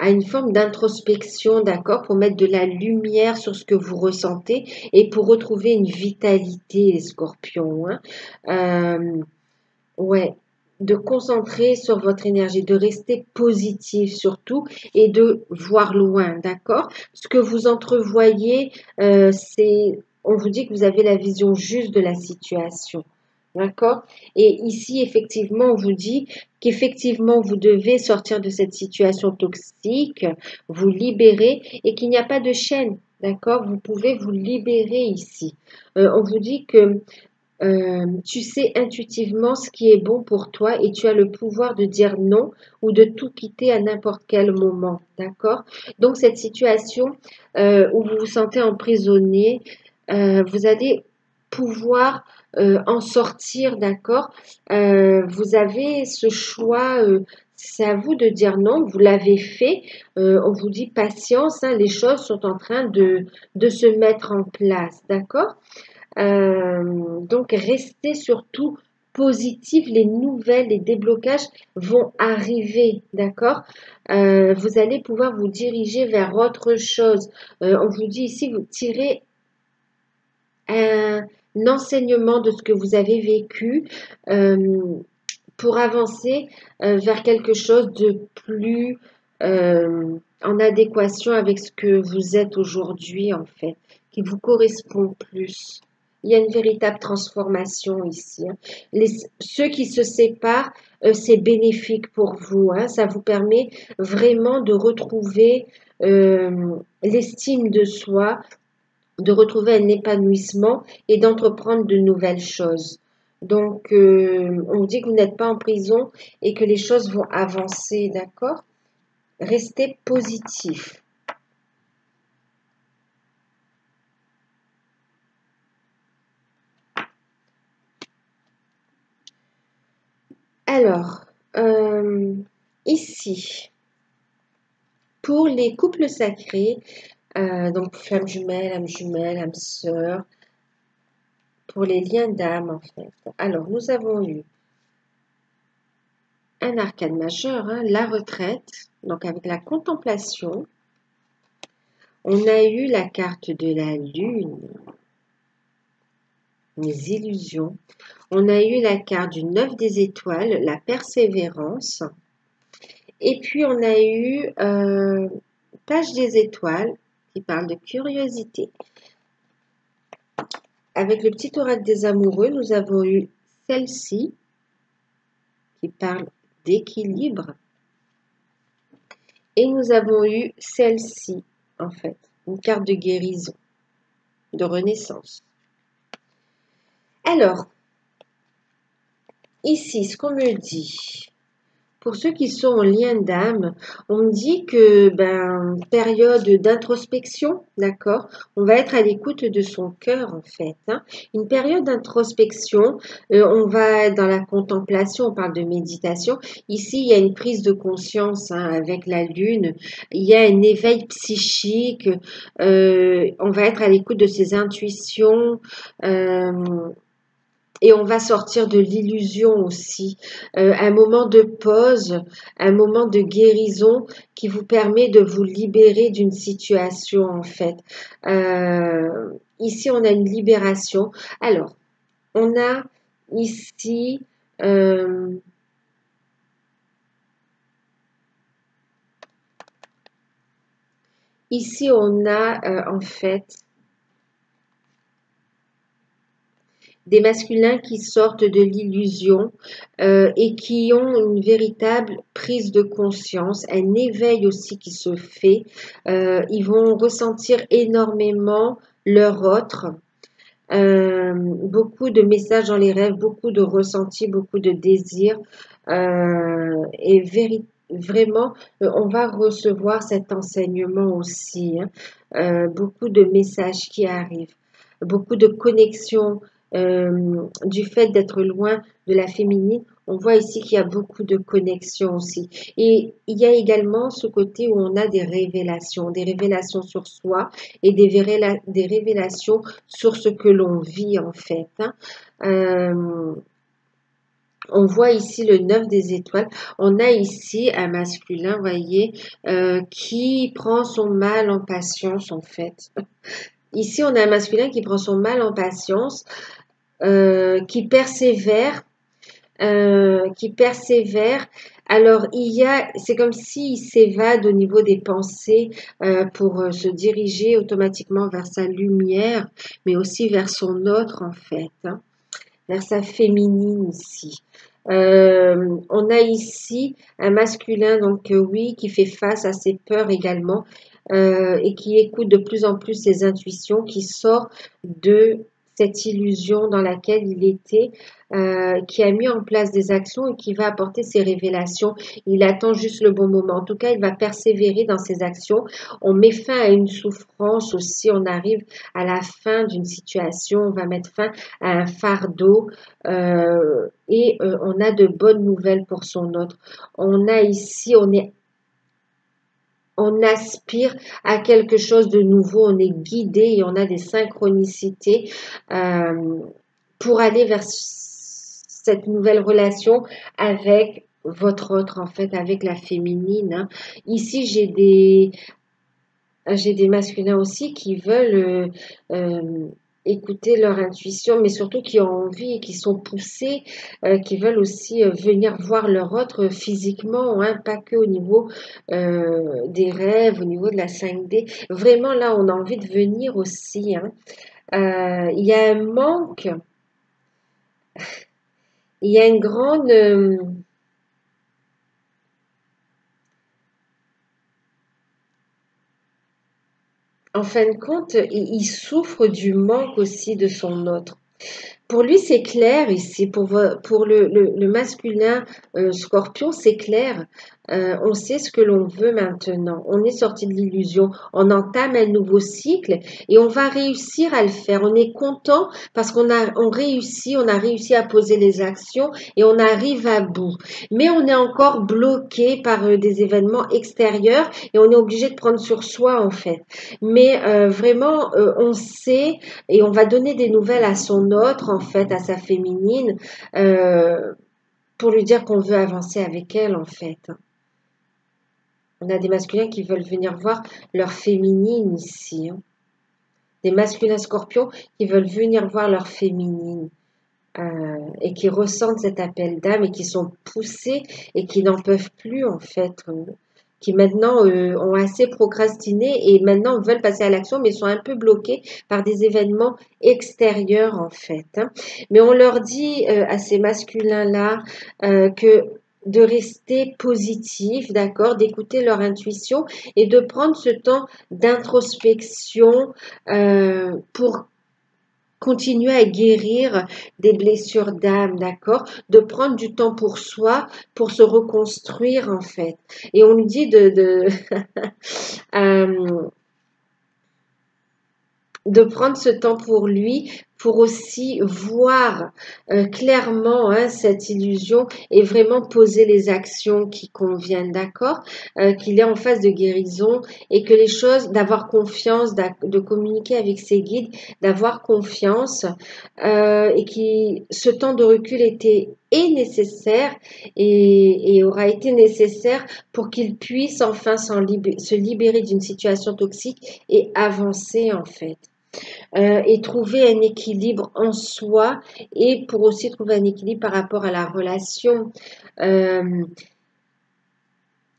à une forme d'introspection, d'accord, pour mettre de la lumière sur ce que vous ressentez et pour retrouver une vitalité, les scorpions, hein. Ouais, de concentrer sur votre énergie, de rester positif surtout et de voir loin, d'accord? Ce que vous entrevoyez, on vous dit que vous avez la vision juste de la situation. D'accord? Et ici, effectivement, on vous dit qu'effectivement, vous devez sortir de cette situation toxique, vous libérer et qu'il n'y a pas de chaîne. D'accord? Vous pouvez vous libérer ici. On vous dit que tu sais intuitivement ce qui est bon pour toi et tu as le pouvoir de dire non ou de tout quitter à n'importe quel moment. D'accord? Donc, cette situation où vous vous sentez emprisonné, vous allez pouvoir en sortir, d'accord? Vous avez ce choix, c'est à vous de dire non, vous l'avez fait. On vous dit patience, hein, les choses sont en train de se mettre en place, d'accord? Donc, restez surtout positif, les nouvelles, les déblocages vont arriver, d'accord? Vous allez pouvoir vous diriger vers autre chose. On vous dit ici, vous tirez un enseignement de ce que vous avez vécu pour avancer vers quelque chose de plus en adéquation avec ce que vous êtes aujourd'hui, en fait, qui vous correspond plus. Il y a une véritable transformation ici, hein. Ceux qui se séparent, c'est bénéfique pour vous, hein. Ça vous permet vraiment de retrouver l'estime de soi, de retrouver un épanouissement et d'entreprendre de nouvelles choses. Donc, on vous dit que vous n'êtes pas en prison et que les choses vont avancer, d'accord? Restez positif. Alors, ici, pour les couples sacrés, donc flamme jumelle, âme sœur, pour les liens d'âme en fait. Alors, nous avons eu un arcane majeur, hein, la retraite, donc avec la contemplation. On a eu la carte de la lune, les illusions. On a eu la carte du 9 des étoiles, la persévérance. Et puis on a eu page des étoiles qui parle de curiosité. Avec le petit oracle des amoureux, nous avons eu celle-ci qui parle d'équilibre. Et nous avons eu celle-ci, en fait, une carte de guérison, de renaissance. Alors, ici, ce qu'on me dit, pour ceux qui sont en lien d'âme, on me dit que, période d'introspection, d'accord? On va être à l'écoute de son cœur, en fait, hein. Une période d'introspection, on va être dans la contemplation, on parle de méditation. Ici, il y a une prise de conscience, hein, avec la lune. Il y a un éveil psychique. On va être à l'écoute de ses intuitions. Et on va sortir de l'illusion aussi. Un moment de pause, un moment de guérison qui vous permet de vous libérer d'une situation en fait. Ici, on a une libération. Alors, on a ici... ici, on a en fait... des masculins qui sortent de l'illusion et qui ont une véritable prise de conscience, un éveil aussi qui se fait. Ils vont ressentir énormément leur autre. Beaucoup de messages dans les rêves, beaucoup de ressentis, beaucoup de désirs. Et vraiment, on va recevoir cet enseignement aussi, hein. Beaucoup de messages qui arrivent, beaucoup de connexions. Du fait d'être loin de la féminine, on voit ici qu'il y a beaucoup de connexions aussi. Et il y a également ce côté où on a des révélations sur soi et des révélations sur ce que l'on vit en fait, hein. On voit ici le 9 des étoiles. On a ici un masculin, vous voyez, qui prend son mal en patience en fait. Ici, on a un masculin qui prend son mal en patience, qui persévère, Alors, c'est comme s'il s'évade au niveau des pensées pour se diriger automatiquement vers sa lumière, mais aussi vers son autre en fait, hein, vers sa féminine ici. On a ici un masculin, donc oui, qui fait face à ses peurs également et qui écoute de plus en plus ses intuitions, qui sort de cette illusion dans laquelle il était, qui a mis en place des actions et qui va apporter ses révélations. Il attend juste le bon moment. En tout cas, il va persévérer dans ses actions. On met fin à une souffrance aussi. On arrive à la fin d'une situation. On va mettre fin à un fardeau et on a de bonnes nouvelles pour son autre. On a ici, on aspire à quelque chose de nouveau, on est guidé et on a des synchronicités pour aller vers cette nouvelle relation avec votre autre, en fait, avec la féminine. Hein. Ici, j'ai des masculins aussi qui veulent écouter leur intuition, mais surtout qui ont envie et qui sont poussés, qui veulent aussi venir voir leur autre physiquement, hein, pas que au niveau des rêves, au niveau de la 5D. Vraiment, là, on a envie de venir aussi. Hein. Il y a un manque, il y a une grande... en fin de compte, il souffre du manque aussi de son autre. Pour lui, c'est clair ici. Pour le masculin scorpion, c'est clair. On sait ce que l'on veut maintenant. On est sorti de l'illusion. On entame un nouveau cycle et on va réussir à le faire. On est content parce on a réussi à poser les actions et on arrive à bout. Mais on est encore bloqué par des événements extérieurs et on est obligé de prendre sur soi en fait. Mais vraiment, on sait et on va donner des nouvelles à son autre, en fait, à sa féminine, pour lui dire qu'on veut avancer avec elle, en fait. On a des masculins qui veulent venir voir leur féminine ici. Hein. Des masculins scorpions qui veulent venir voir leur féminine. Et qui ressentent cet appel d'âme et qui sont poussés et qui n'en peuvent plus, en fait. Qui maintenant ont assez procrastiné et maintenant veulent passer à l'action, mais sont un peu bloqués par des événements extérieurs en fait. Hein. Mais on leur dit à ces masculins-là que de rester positif, d'accord, d'écouter leur intuition et de prendre ce temps d'introspection pour continuer à guérir des blessures d'âme, d'accord? De prendre du temps pour soi, pour se reconstruire en fait. Et on nous dit euh, de prendre ce temps pour lui, pour aussi voir clairement hein, cette illusion et vraiment poser les actions qui conviennent, d'accord qu'il est en phase de guérison et que les choses, d'avoir confiance, de communiquer avec ses guides, d'avoir confiance et qui ce temps de recul est nécessaire et aura été nécessaire pour qu'il puisse enfin se libérer d'une situation toxique et avancer en fait. Et trouver un équilibre en soi et pour aussi trouver un équilibre par rapport à la relation.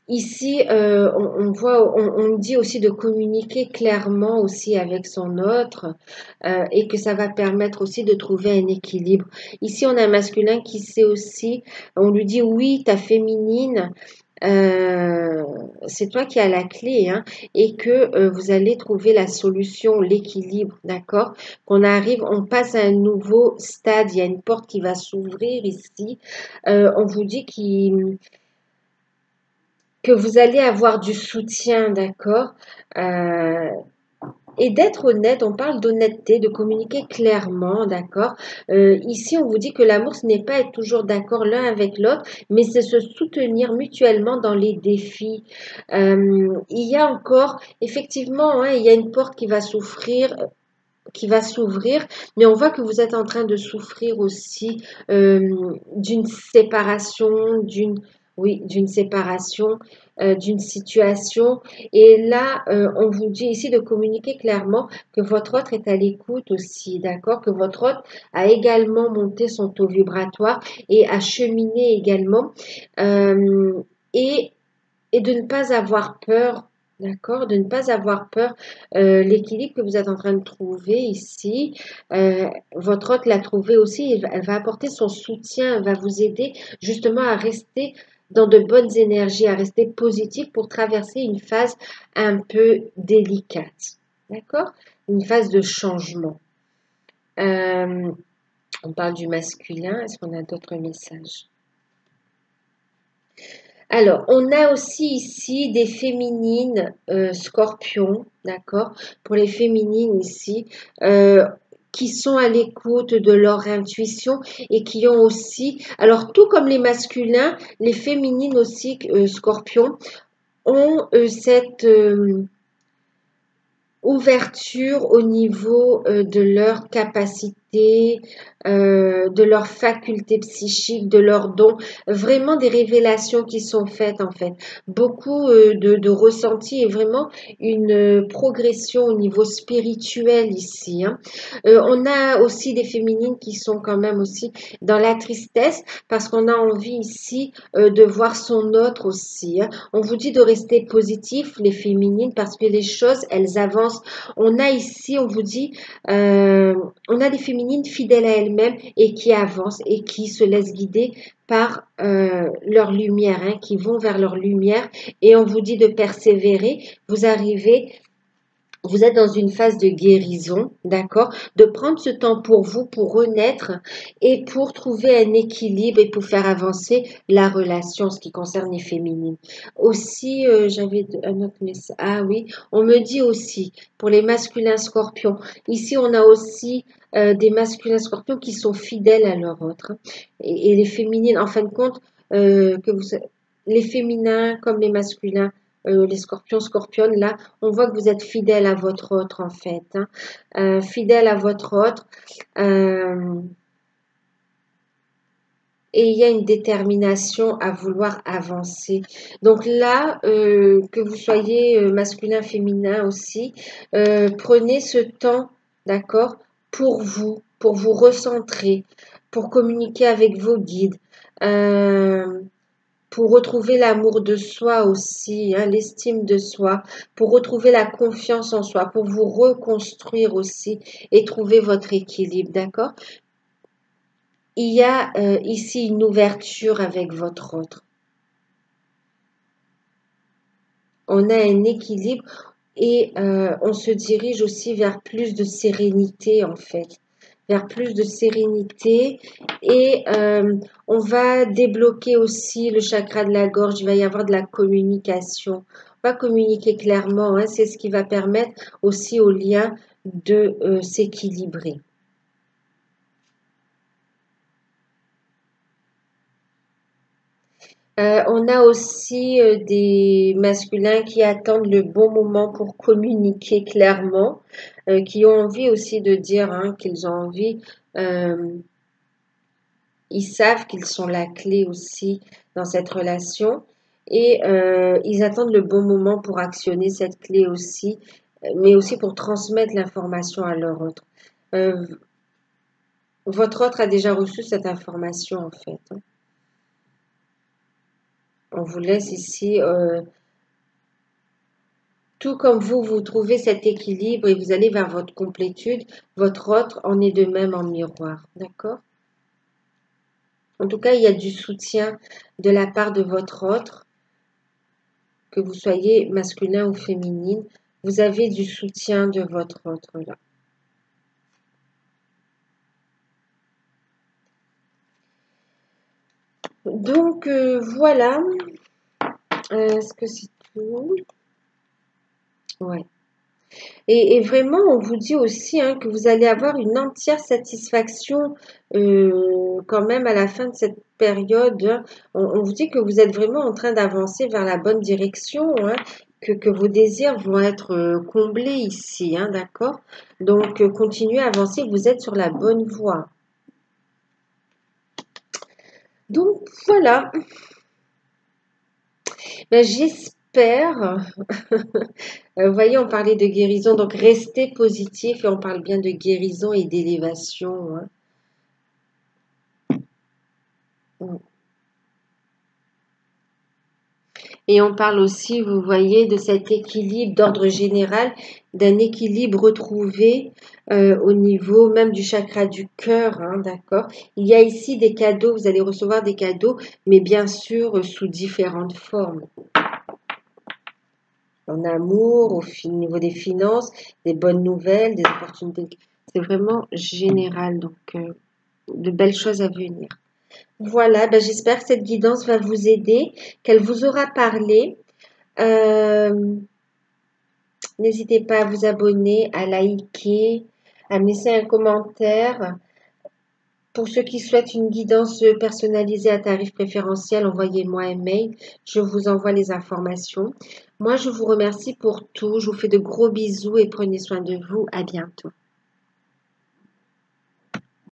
Ici, on dit aussi de communiquer clairement aussi avec son autre et que ça va permettre aussi de trouver un équilibre. Ici, on a un masculin qui sait aussi, on lui dit oui, ta féminine, c'est toi qui as la clé hein, et que vous allez trouver la solution, l'équilibre, d'accord? Qu'on arrive, on passe à un nouveau stade, il y a une porte qui va s'ouvrir ici. On vous dit que vous allez avoir du soutien, d'accord? Et d'être honnête, on parle d'honnêteté, de communiquer clairement, d'accord? Ici, on vous dit que l'amour, ce n'est pas être toujours d'accord l'un avec l'autre, mais c'est se soutenir mutuellement dans les défis. Il y a encore, effectivement, hein, il y a une porte qui va s'ouvrir, mais on voit que vous êtes en train de souffrir aussi d'une séparation, d'une séparation, d'une situation. Et là, on vous dit ici de communiquer clairement que votre autre est à l'écoute aussi, d'accord? Que votre autre a également monté son taux vibratoire et a cheminé également. Euh, et et de ne pas avoir peur, d'accord? De ne pas avoir peur. L'équilibre que vous êtes en train de trouver ici, votre hôte l'a trouvé aussi. Elle va apporter son soutien, elle va vous aider justement à rester dans de bonnes énergies, à rester positif pour traverser une phase un peu délicate, d'accord? Une phase de changement. On parle du masculin. Est-ce qu'on a d'autres messages? Alors, on a aussi ici des féminines scorpions, d'accord? Pour les féminines ici, qui sont à l'écoute de leur intuition et qui ont aussi, alors tout comme les masculins, les féminines aussi scorpions ont cette ouverture au niveau de leur capacité, de leur faculté psychique, de leurs dons, vraiment des révélations qui sont faites en fait. Beaucoup de ressentis et vraiment une progression au niveau spirituel ici. Hein. On a aussi des féminines qui sont quand même aussi dans la tristesse parce qu'on a envie ici de voir son autre aussi. Hein. On vous dit de rester positif, les féminines, parce que les choses, elles avancent. On a ici, on vous dit, on a des féminines fidèles à elles-mêmes et qui avancent et qui se laissent guider par leur lumière, hein, qui vont vers leur lumière. Et on vous dit de persévérer. Vous arrivez, vous êtes dans une phase de guérison, d'accord? De prendre ce temps pour vous, pour renaître et pour trouver un équilibre et pour faire avancer la relation, ce qui concerne les féminines. Aussi, j'avais un autre message. Ah oui, on me dit aussi, pour les masculins scorpions, ici on a aussi des masculins scorpions qui sont fidèles à leur autre. Hein. Et les féminines, en fin de compte, les féminins comme les masculins, les scorpions, scorpionnes, là, on voit que vous êtes fidèle à votre autre, en fait. Hein. Fidèle à votre autre. Et il y a une détermination à vouloir avancer. Donc là, que vous soyez masculin, féminin aussi, prenez ce temps, d'accord, pour vous recentrer, pour communiquer avec vos guides. Pour retrouver l'amour de soi aussi, hein, l'estime de soi, pour retrouver la confiance en soi, pour vous reconstruire aussi et trouver votre équilibre, d'accord? Il y a ici une ouverture avec votre autre. On a un équilibre et on se dirige aussi vers plus de sérénité en fait. Vers plus de sérénité et on va débloquer aussi le chakra de la gorge, il va y avoir de la communication. On va communiquer clairement, hein, c'est ce qui va permettre aussi au lien de s'équilibrer. On a aussi des masculins qui attendent le bon moment pour communiquer clairement, qui ont envie aussi de dire hein, qu'ils ont envie. euh, Ils savent qu'ils sont la clé aussi dans cette relation et ils attendent le bon moment pour actionner cette clé aussi, mais aussi pour transmettre l'information à leur autre. Euh, Votre autre a déjà reçu cette information en fait. Hein. On vous laisse ici, tout comme vous trouvez cet équilibre et vous allez vers votre complétude, votre autre en est de même en miroir. D'accord? En tout cas, il y a du soutien de la part de votre autre. Que vous soyez masculin ou féminine, vous avez du soutien de votre autre là. Donc voilà, est-ce que c'est tout? Ouais. Et vraiment, on vous dit aussi hein, que vous allez avoir une entière satisfaction quand même à la fin de cette période. Hein. On vous dit que vous êtes vraiment en train d'avancer vers la bonne direction, hein, que vos désirs vont être comblés ici, hein, d'accord? Donc, continuez à avancer, vous êtes sur la bonne voie. Donc, voilà. Ben, j'espère. Vous voyez, on parlait de guérison, donc restez positif et on parle bien de guérison et d'élévation. Hein. Et on parle aussi, vous voyez, de cet équilibre d'ordre général, d'un équilibre retrouvé au niveau même du chakra du cœur, hein, d'accord? Il y a ici des cadeaux, vous allez recevoir des cadeaux, mais bien sûr sous différentes formes. En amour, au niveau des finances, des bonnes nouvelles, des opportunités de C'est vraiment général, donc de belles choses à venir. Voilà, ben, j'espère que cette guidance va vous aider, qu'elle vous aura parlé. Euh, N'hésitez pas à vous abonner, à liker, à me laisser un commentaire. Pour ceux qui souhaitent une guidance personnalisée à tarif préférentiel, envoyez-moi un mail. Je vous envoie les informations. Moi, je vous remercie pour tout. Je vous fais de gros bisous et prenez soin de vous. À bientôt.